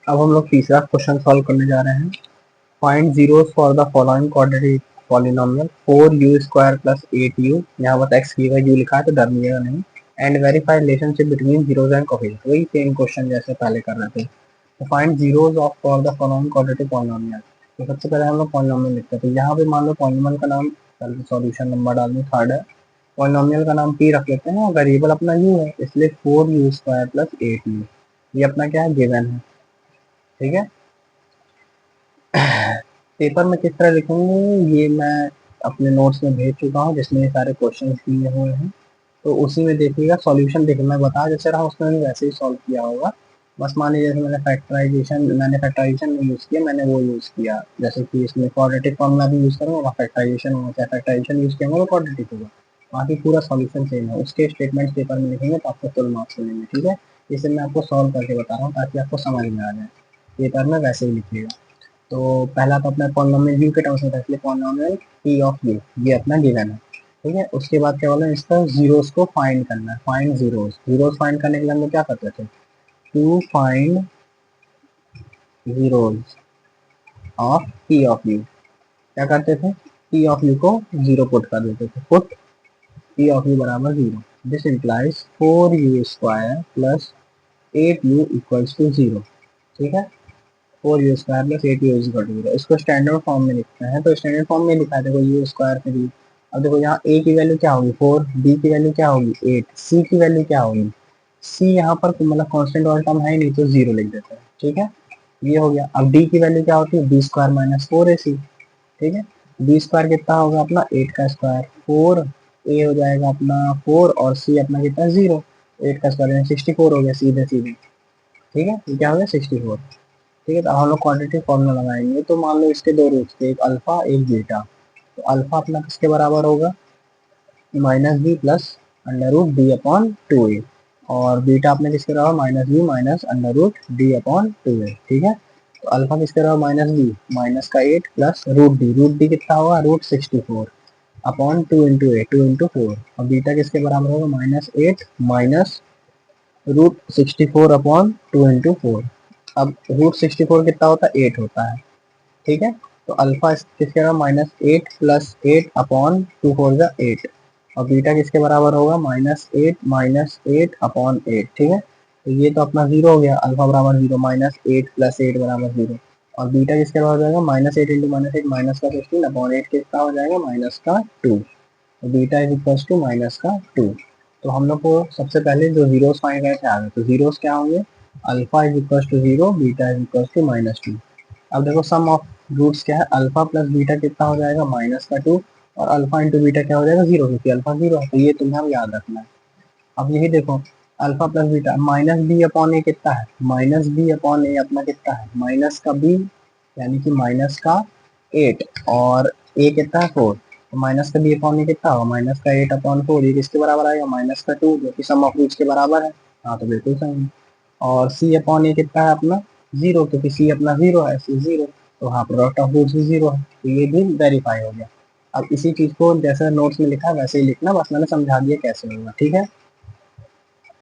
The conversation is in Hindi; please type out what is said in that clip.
अब हम लोग तीसरा क्वेश्चन सॉल्व करने जा रहे हैं। Find zeros for the following quadratic polynomial 4u² plus 8u। यहाँ बस x की जगह u लिखा है तो डरने नहीं। And verify relationship between zeros and coefficient. वही सेम क्वेश्चन जैसे पहले कर रहे थे। तो find zeros of for the following quadratic polynomial. तो सबसे पहले हम लोग पॉलिनोमियल लिखते हैं। तो यहाँ पे मान लो पॉलिनोमियल का नाम, सॉल्यूशन नंबर डालने थर्ड है। पॉलिनोमियल का नाम p रख लेते हैं और वेरिएबल अपना u है, इसलिए 4u² प्लस 8u। ये अपना क्या है, गिवन है। ठीक है। पेपर में किस तरह लिखेंगे ये मैं अपने नोट्स में भेज चुका हूँ, जिसमें ये सारे क्वेश्चन दिए हुए हैं। तो उसी में देखिएगा, सॉल्यूशन देखिए मैं बता जैसे रहा उसमें भी वैसे ही सॉल्व किया होगा। बस मान लीजिए जैसे मैंने फैक्टराइजेशन नहीं यूज़ किया, मैंने वो यूज़ किया। जैसे कि इसमें क्वाड्रेटिक फॉर्मूला भी यूज़ करूँगा, फैक्टराइजेशन होगा, चाहे फैक्टराइजेशन यूज़ किया होगा तो क्वाड्रेटिक होगा। बाकी पूरा सॉल्यूशन सेम है। उसके स्टेटमेंट्स पेपर में लिखेंगे तो आपको फुल मार्क्स मिलेंगे। ठीक है। इसे मैं आपको सॉल्व करके बता रहा हूँ ताकि आपको समझ में आ जाए। पेपर में वैसे ही लिखिएगा। तो पहला तो अपना पॉलिनोमियल u के टर्म्स में था, इसलिए पॉलिनोमियल p ऑफ u ये अपना गिवन है। ठीक है। उसके बाद क्या बोला, इसका जीरोस को फाइंड करना है। Find zeros. जीरोस फाइंड करने के लिए हम लोग क्या करते थे, to find zeros of p of u। क्या करते थे, p ऑफ u को जीरो पुट कर देते थे। पुट p ऑफ u बराबर zero. This implies 4u² plus 8u equals to zero. ठीक है। 4u² plus 8u is equal to zero. इसको स्टैंडर्ड फॉर्म में लिखते हैं, तो स्टैंडर्ड फॉर्म में लिखा है, देखो u² फिर u। अब देखो यहाँ a की वैल्यू क्या होगी 4, b की वैल्यू क्या होगी 8, c की वैल्यू क्या होगी, c यहाँ पर मतलब कांस्टेंट वाला टर्म है नहीं तो जीरो लिख देते हैं। ठीक है। ये हो गया। अब d की वैल्यू क्या होती है b² माइनस 4ac। ठीक है। b² कितना होगा अपना 8 का स्क्वायर, 4 a हो जाएगा अपना 4 और c अपना कितना 0। 8 का स्क्वायर 64 हो गया सीधे सीधे। ठीक है। ये क्या हो गया 64। ठीक है। तो हम लोग क्वांटिटी फॉर्मूला लगाएंगे। तो मान लो इसके दो रूट्स थे, एक अल्फा एक बीटा। तो अल्फा अपना किसके बराबर होगा, minus B plus under root D upon 2a। और बीटा अपने किसके बराबर, minus B minus under root D upon 2a। ठीक है। तो अल्फा किसके बराबर, माइनस बी माइनस का 8 plus root D. Root D कितना होगा, रूट 64 अपॉन 2 इंटू 8 2 इंटू 4। और बीटा किसके बराबर होगा, minus 8 minus root 64 upon 2 into 4। अब रूट 64 कितना होता है, 8 होता है। ठीक है। तो अल्फा किसके बराबर, माइनस 8 प्लस 8 अपॉन 2 फोर जा 8। और बीटा किसके बराबर होगा, माइनस 8 अपॉन 8। ठीक है। तो ये तो अपना जीरो हो गया, अल्फा बराबर जीरो, माइनस 8 प्लस 8 बराबर जीरो। और बीटा किसके बराबर हो जाएगा, माइनस 8 इंटू माइनस 8 माइनस का 16 अपॉन 8 कितना हो जाएगा, माइनस का 2। तो beta is equal to minus का 2। तो हम लोग को सबसे पहले जो जीरोस फाइंड करके आ गए, तो जीरोस क्या होंगे, alpha is equal to zero, beta is equal to minus 2। अब देखो सम ऑफ रूट्स क्या है, अल्फा प्लस बीटा कितना हो जाएगा, माइनस का 2। और अल्फा इंटू बीटा क्या हो जाएगा, जीरो, क्योंकि अल्फा जीरो है। तो ये तुम्हें अब याद रखना है। अब यही देखो, alpha plus beta minus b upon a कितना है, माइनस बी अपॉन ए अपना कितना है, माइनस का बी यानी कि माइनस का 8 और ए कितना है 4। तो माइनस का बी अपॉन ए कितना होगा, माइनस का 8 अपॉन 4। ये किसके बराबर आएगा, माइनस का 2, जो कि सम ऑफ रूट्स के बराबर है। हाँ तो बिल्कुल सही है। और सी अपॉन ए कितना है अपना जीरो, क्योंकि सी अपना जीरो है, सी जीरो। तो हाँ प्रोडक्ट ऑफ रूट्स भी जीरो है, तो ये भी वेरीफाई हो गया। अब इसी चीज को जैसे नोट्स में लिखा है वैसे ही लिखना, बस मैंने समझा दिया कैसे होगा। ठीक है।